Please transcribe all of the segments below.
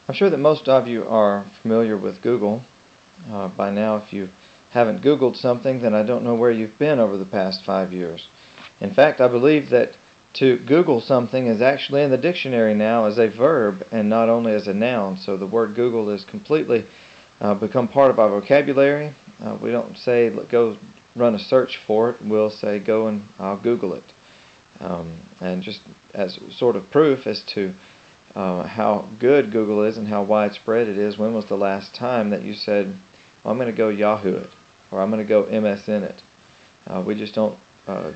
I'm sure that most of you are familiar with Google by now. If you haven't Googled something, then I don't know where you've been over the past 5 years. In fact, I believe that to Google something is actually in the dictionary now as a verb and not only as a noun. So the word Google has completely become part of our vocabulary. We don't say go run a search for it. We'll say go and I'll Google it. And just as sort of proof as to how good Google is and how widespread it is, when was the last time that you said, well, I'm going to go Yahoo it, or I'm going to go MSN it? We just don't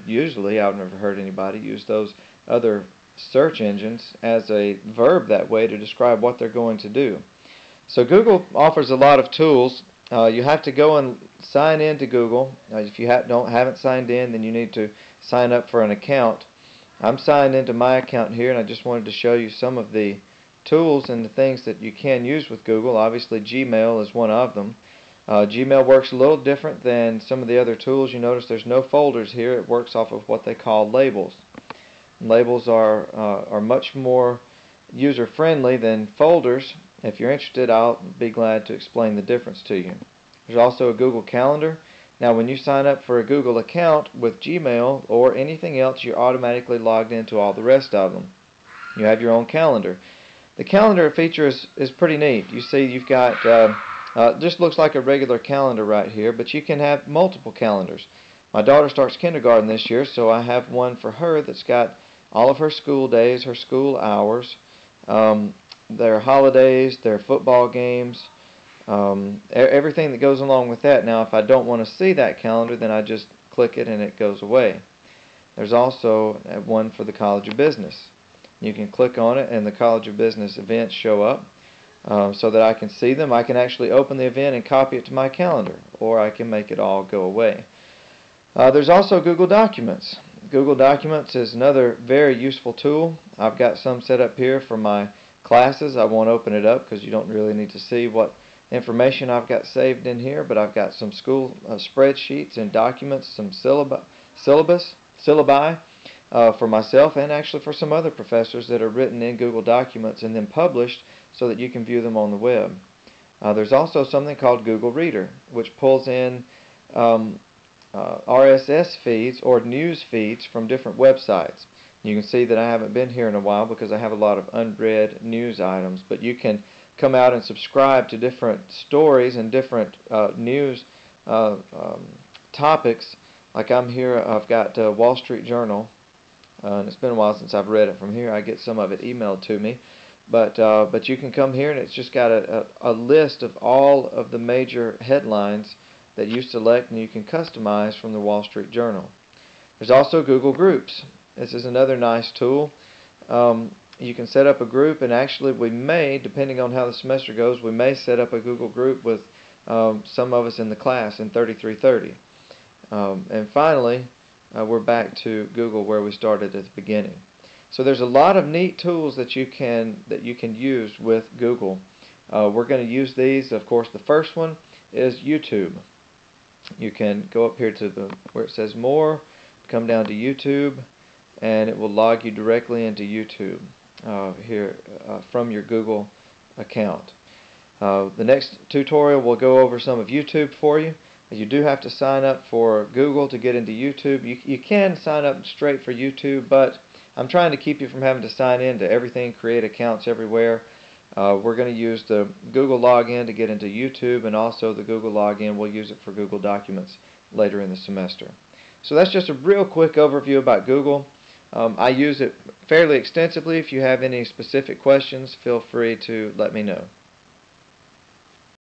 usually, I've never heard anybody use those other search engines as a verb that way to describe what they're going to do. So Google offers a lot of tools. You have to go and sign in to Google. If you haven't signed in, then you need to sign up for an account. I'm signed into my account here, and I just wanted to show you some of the tools and the things that you can use with Google. Obviously, Gmail is one of them. Gmail works a little different than some of the other tools. You notice there's no folders here. It works off of what they call labels. Labels are much more user-friendly than folders. If you're interested, I'll be glad to explain the difference to you. There's also a Google Calendar. Now, when you sign up for a Google account with Gmail or anything else, you're automatically logged into all the rest of them. You have your own calendar. The calendar feature is pretty neat. You see you've got, just looks like a regular calendar right here, but you can have multiple calendars. My daughter starts kindergarten this year, so I have one for her that's got all of her school days, her school hours, their holidays, their football games, everything that goes along with that. Now, if I don't want to see that calendar, then I just click it and it goes away. There's also one for the College of Business. You can click on it and the College of Business events show up so that I can see them. I can actually open the event and copy it to my calendar, or I can make it all go away. There's also Google Documents. Google Documents is another very useful tool. I've got some set up here for my classes. I won't open it up because you don't really need to see what information I've got saved in here, but I've got some school spreadsheets and documents, some syllabi for myself and actually for some other professors that are written in Google Documents and then published so that you can view them on the web. There's also something called Google Reader, which pulls in RSS feeds or news feeds from different websites. You can see that I haven't been here in a while because I have a lot of unread news items, but you can come out and subscribe to different stories and different news topics. Like I'm here, I've got Wall Street Journal, and it's been a while since I've read it from here. I get some of it emailed to me, but you can come here and it's just got a list of all of the major headlines that you select, and you can customize from the Wall Street Journal. There's also Google Groups. This is another nice tool. You can set up a group, and actually we may, depending on how the semester goes, we may set up a Google group with some of us in the class in 3330. And finally, we're back to Google where we started at the beginning. So there's a lot of neat tools that you can use with Google. We're going to use these. Of course, the first one is YouTube. You can go up here to where it says More, come down to YouTube, and it will log you directly into YouTube here from your Google account. The next tutorial will go over some of YouTube for you. You do have to sign up for Google to get into YouTube. You can sign up straight for YouTube, but I'm trying to keep you from having to sign in to everything, create accounts everywhere. We're going to use the Google login to get into YouTube, and also the Google login, we'll use it for Google Documents later in the semester. So that's just a real quick overview about Google. I use it fairly extensively. If you have any specific questions, feel free to let me know.